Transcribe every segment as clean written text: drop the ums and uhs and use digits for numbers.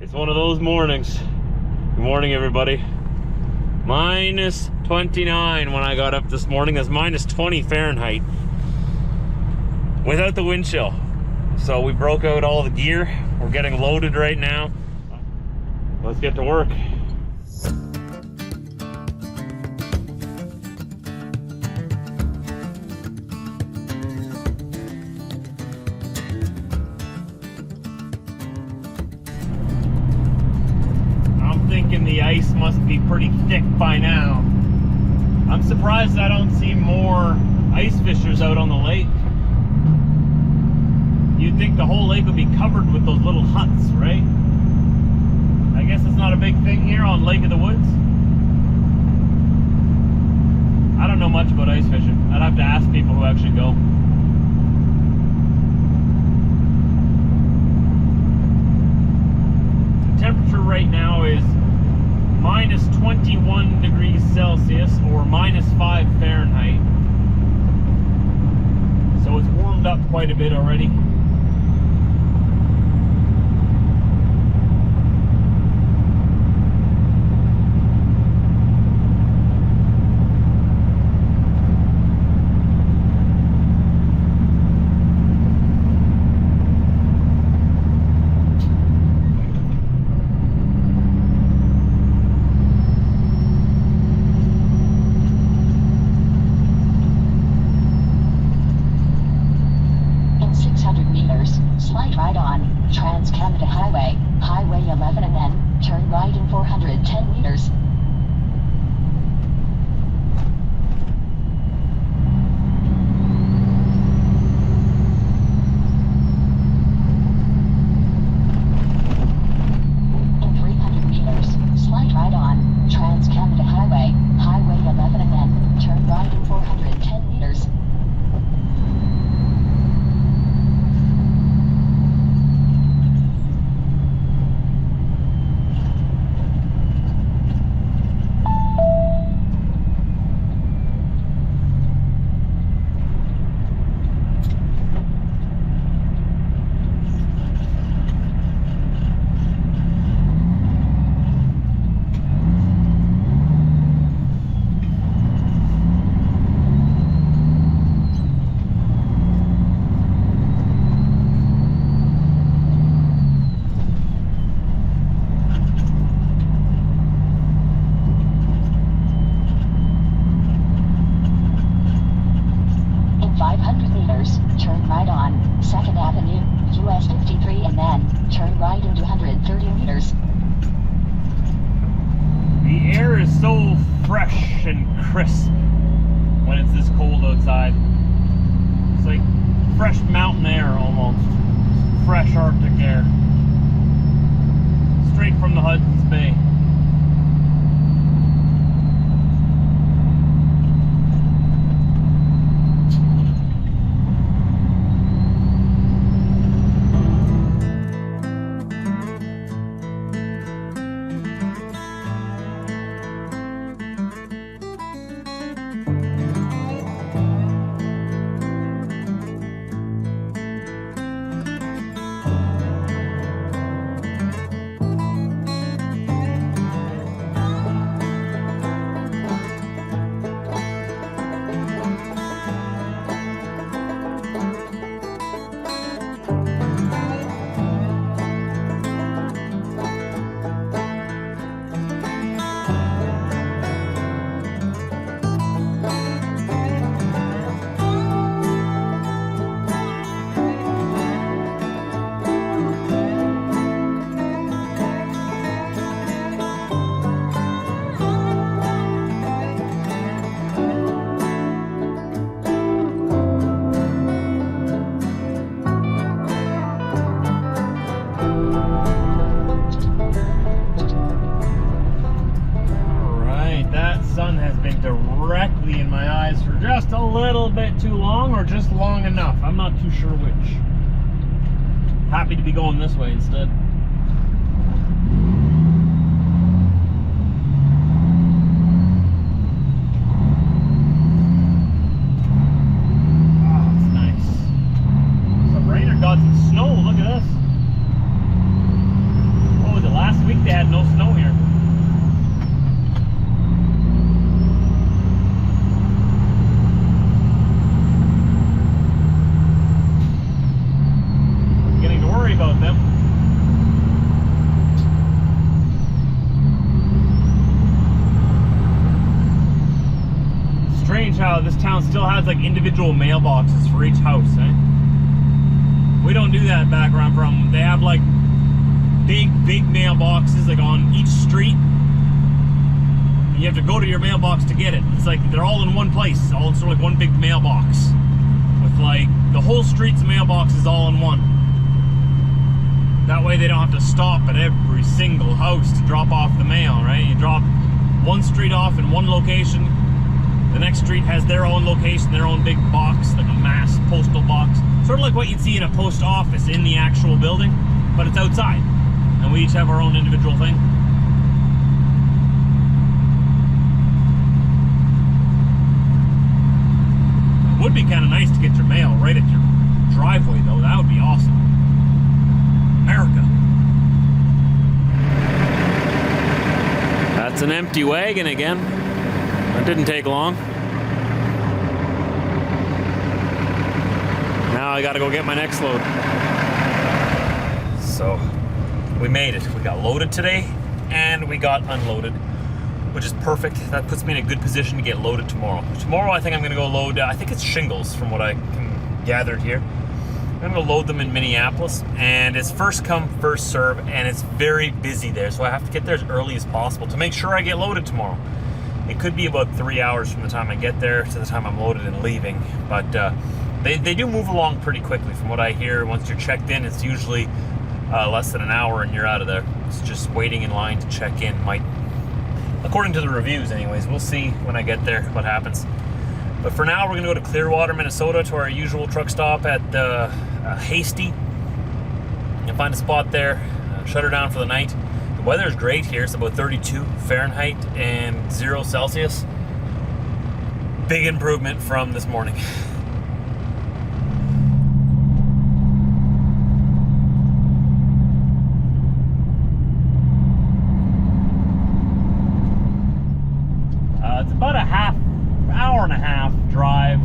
It's one of those mornings. Good morning, everybody. Minus 29 when I got up this morning. That's minus 20 Fahrenheit without the wind chill. So we broke out all the gear. We're getting loaded right now. Let's get to work. Thinking the ice must be pretty thick by now. I'm surprised I don't see more ice fishers out on the lake. You'd think the whole lake would be covered with those little huts, right? I guess it's not a big thing here on Lake of the Woods. I don't know much about ice fishing. I'd have to ask people who actually go. The temperature right now is minus 21 degrees Celsius or minus 5 Fahrenheit. So it's warmed up quite a bit already. Trans-Canada Highway, Highway 11 and then turn right in 410 meters. In 300 meters, slide right on Trans-Canada Highway, Highway 11 and then turn right in 410 meters. Turn right on 2nd Avenue, US 53 and then turn right into 130 meters. The air is so fresh and crisp when it's this cold outside. It's like fresh mountain air almost. Fresh Arctic air. Straight from the Hudson's Bay. Directly in my eyes for just a little bit too long or just long enough. I'm not too sure which. Happy to be going this way instead. Oh, it's nice. Some rain or got some snow. Look at this. What was it, think they had no snow here. Getting to worry about them. Strange how this town still has like individual mailboxes for each house, eh? We don't do that back where I'm from. They have like big mailboxes like on each street. You have to go to your mailbox to get it. It's like they're all in one place, all in sort of like one big mailbox. With like the whole street's mailboxes all in one. That way they don't have to stop at every single house to drop off the mail, right? You drop one street off in one location. The next street has their own location, their own big box, like a mass postal box. Sort of like what you'd see in a post office in the actual building, but it's outside. And we each have our own individual thing. It would be kind of nice to get your mail right at your driveway though. That would be awesome. America. That's an empty wagon again. That didn't take long. Now I gotta go get my next load. So, we made it. We got loaded today, and we got unloaded, which is perfect. That puts me in a good position to get loaded tomorrow. Tomorrow I think I'm gonna go load, I think it's shingles from what I can gathered here. I'm gonna load them in Minneapolis, and it's first come, first serve, and it's very busy there, so I have to get there as early as possible to make sure I get loaded tomorrow. It could be about 3 hours from the time I get there to the time I'm loaded and leaving, but they do move along pretty quickly. From what I hear, once you're checked in, it's usually less than an hour and you're out of there. It's just waiting in line to check in. Might, according to the reviews anyways, we'll see when I get there what happens. But for now, we're gonna go to Clearwater, Minnesota, to our usual truck stop at Hasty. And find a spot there, shut her down for the night. The weather is great here. It's about 32 Fahrenheit and 0 Celsius. Big improvement from this morning. It's about a hour and a half drive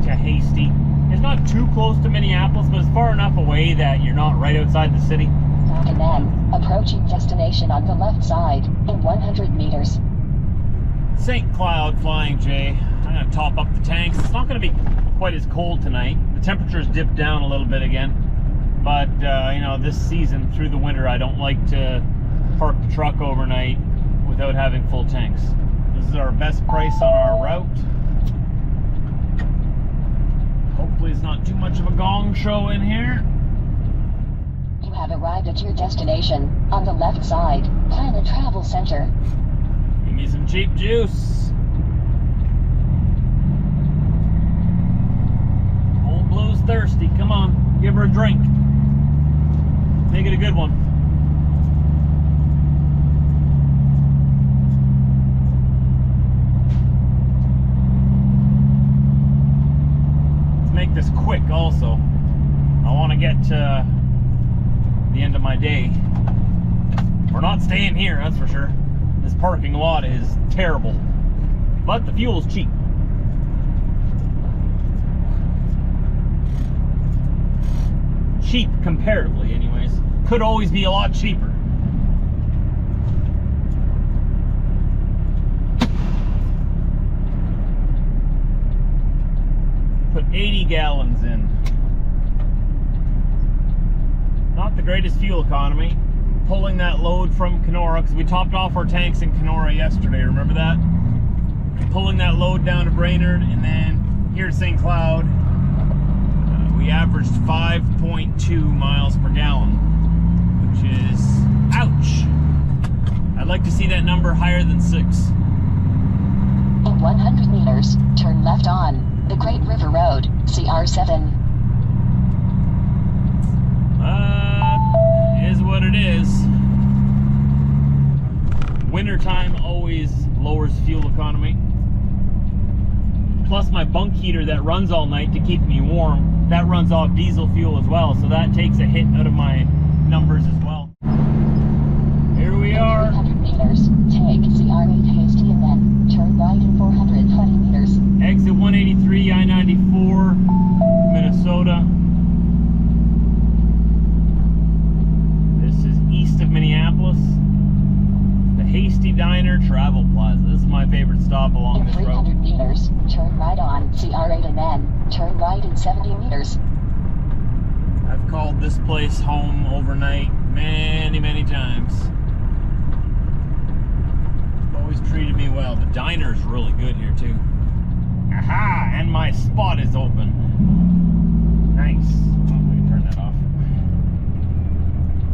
to Hasty. It's not too close to Minneapolis, but it's far enough away that you're not right outside the city. And then, approaching destination on the left side, in 100 meters. St. Cloud Flying J. I'm going to top up the tanks. It's not going to be quite as cold tonight. The temperature's dipped down a little bit again. But, you know, this season, through the winter, I don't like to park the truck overnight without having full tanks. This is our best price on our route. Hopefully it's not too much of a gong show in here. You have arrived at your destination. On the left side, Planet Travel Center. Give me some cheap juice. Old Blue's thirsty. Come on, give her a drink. Make it a good one. Let's make this quick also. I want to get to the end of my day. We're not staying here, that's for sure. This parking lot is terrible, but the fuel's cheap. Cheap comparatively anyways. Could always be a lot cheaper. Put 80 gallons in. Not the greatest fuel economy. Pulling that load from Kenora, because we topped off our tanks in Kenora yesterday, remember that? Pulling that load down to Brainerd, and then here at St. Cloud, we averaged 5.2 miles per gallon, which is, ouch. I'd like to see that number higher than 6. In 100 meters, turn left on the Great River Road, CR7. Is what it is. Wintertime always lowers fuel economy. Plus my bunk heater that runs all night to keep me warm, that runs off diesel fuel as well, so that takes a hit out of my numbers as well. City Diner Travel Plaza. This is my favorite stop along In this 300 road. meters, turn right on CR8 and then turn right in 70 meters. I've called this place home overnight many times. Always treated me well. The diner's really good here too. Aha! And my spot is open. Nice. Oh, I can turn that off.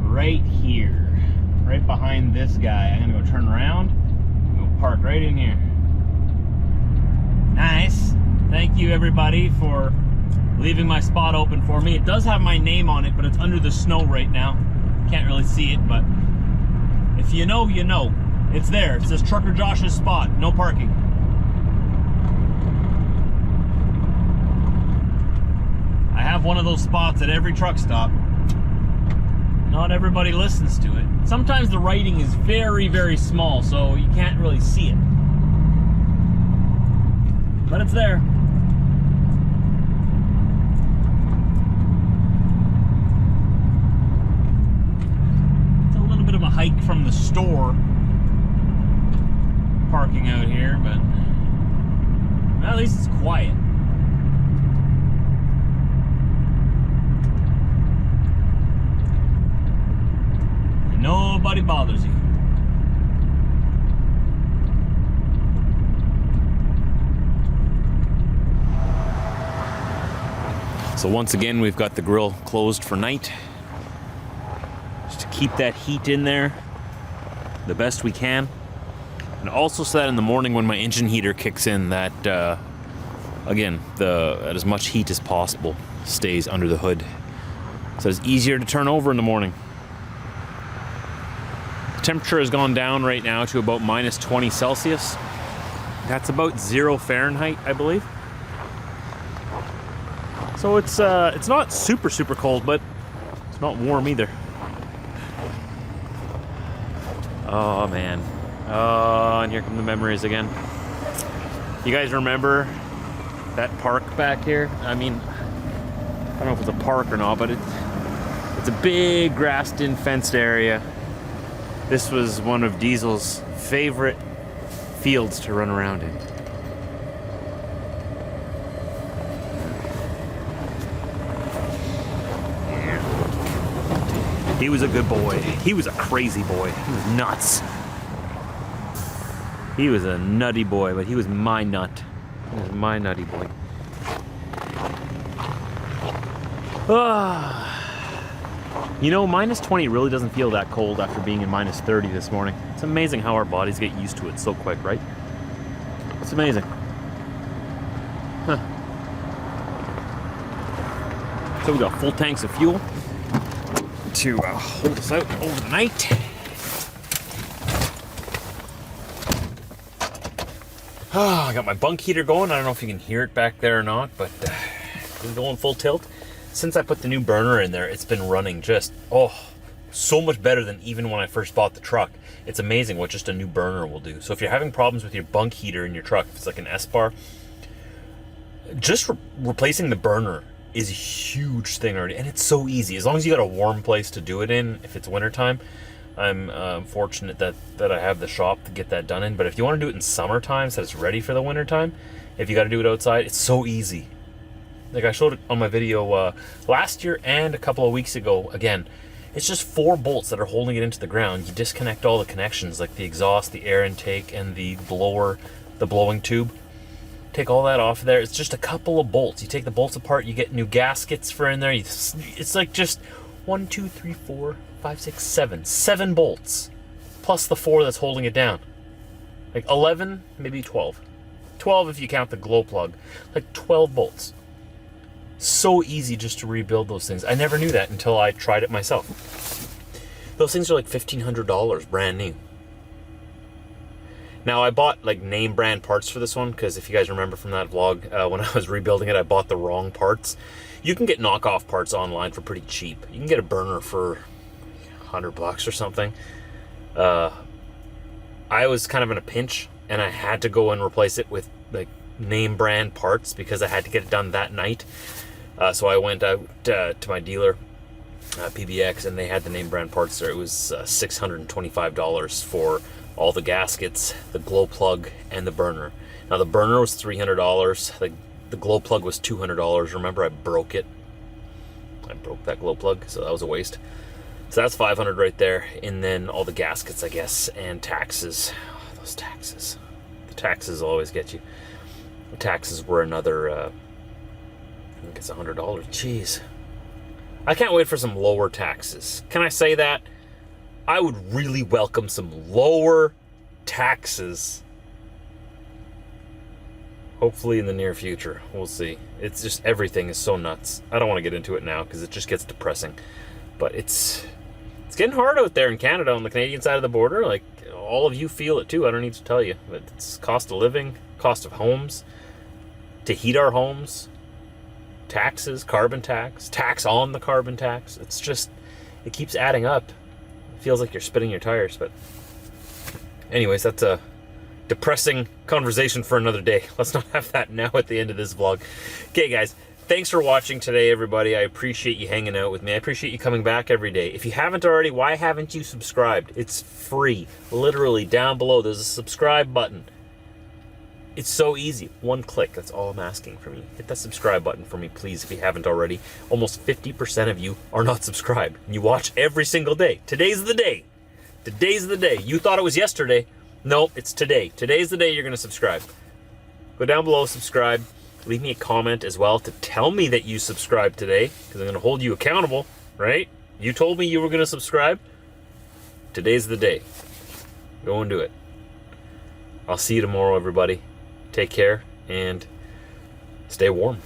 Right here. Right behind this guy. I'm gonna go turn around and go park right in here. Nice. Thank you everybody for leaving my spot open for me. It does have my name on it, but it's under the snow right now. Can't really see it, but if you know, you know. It's there. It says Trucker Josh's spot. No parking. I have one of those spots at every truck stop. Not everybody listens to it. Sometimes the writing is very small, so you can't really see it. But it's there. It's a little bit of a hike from the store parking out here, but at least it's quiet. And nobody bothers you. So once again, we've got the grill closed for night, just to keep that heat in there the best we can. And also so that in the morning when my engine heater kicks in, that again, that as much heat as possible stays under the hood, so it's easier to turn over in the morning. The temperature has gone down right now to about minus 20 Celsius. That's about 0 Fahrenheit, I believe. So it's not super cold, but it's not warm either. Oh man. Oh, and here come the memories again. You guys remember that park back here? I mean, I don't know if it's a park or not, but it's a big grassed-in fenced area. This was one of Diesel's favorite fields to run around in. Yeah. He was a good boy. He was a crazy boy. He was nuts. He was a nutty boy, but he was my nut. He was my nutty boy. You know, minus 20 really doesn't feel that cold after being in minus 30 this morning. It's amazing how our bodies get used to it so quick, right? It's amazing. Huh. So we got full tanks of fuel to hold us out over the night. I got my bunk heater going. I don't know if you can hear it back there or not, but it's going full tilt. Since I put the new burner in there, it's been running just, so much better than even when I first bought the truck. It's amazing what just a new burner will do. So if you're having problems with your bunk heater in your truck, if it's like an S-bar, just replacing the burner is a huge thing already. And it's so easy. As long as you got a warm place to do it in, if it's wintertime. I'm fortunate that I have the shop to get that done in. But if you want to do it in summertime so it's ready for the wintertime, if you got to do it outside, it's so easy. Like I showed it on my video last year and a couple of weeks ago. Again, it's just 4 bolts that are holding it into the ground. You disconnect all the connections, like the exhaust, the air intake, and the blower, the blowing tube. Take all that off there. It's just a couple of bolts. You take the bolts apart, you get new gaskets for in there. It's like just 1, 2, 3, 4, 5, 6, 7. 7 bolts. Plus the 4 that's holding it down. Like 11, maybe 12. 12 if you count the glow plug. Like 12 bolts. So easy just to rebuild those things. I never knew that until I tried it myself. Those things are like $1,500 brand new. Now I bought like name brand parts for this one because if you guys remember from that vlog, when I was rebuilding it, I bought the wrong parts. You can get knockoff parts online for pretty cheap. You can get a burner for $100 or something. I was kind of in a pinch and I had to go and replace it with like name brand parts because I had to get it done that night. So I went out to my dealer, PBX, and they had the name brand parts there. It was $625 for all the gaskets, the glow plug, and the burner. Now the burner was $300. The glow plug was $200. Remember, I broke it. I broke that glow plug, so that was a waste. So that's $500 right there. And then all the gaskets, I guess, and taxes. Oh, those taxes. The taxes will always get you. The taxes were another, I think it's $100. Jeez. I can't wait for some lower taxes. Can I say that? I would really welcome some lower taxes. Hopefully in the near future. We'll see. It's just, everything is so nuts. I don't want to get into it now because it just gets depressing. But it's getting hard out there in Canada on the Canadian side of the border. Like, all of you feel it too. I don't need to tell you. But it's cost of living, cost of homes, to heat our homes, taxes, carbon tax, tax on the carbon tax. It's just, it keeps adding up. It feels like you're spinning your tires. But anyways, that's a depressing conversation for another day. Let's not have that now at the end of this vlog. Okay, guys, thanks for watching today, everybody. I appreciate you hanging out with me. I appreciate you coming back every day. If you haven't already, why haven't you subscribed? It's free. Literally, down below, there's a subscribe button. It's so easy. One click. That's all I'm asking from you. Hit that subscribe button for me, please, if you haven't already. Almost 50% of you are not subscribed. You watch every single day. Today's the day. Today's the day. You thought it was yesterday. No, it's today. Today's the day you're going to subscribe. Go down below, subscribe. Leave me a comment as well to tell me that you subscribed today, because I'm going to hold you accountable, right? You told me you were going to subscribe. Today's the day. Go and do it. I'll see you tomorrow, everybody. Take care and stay warm.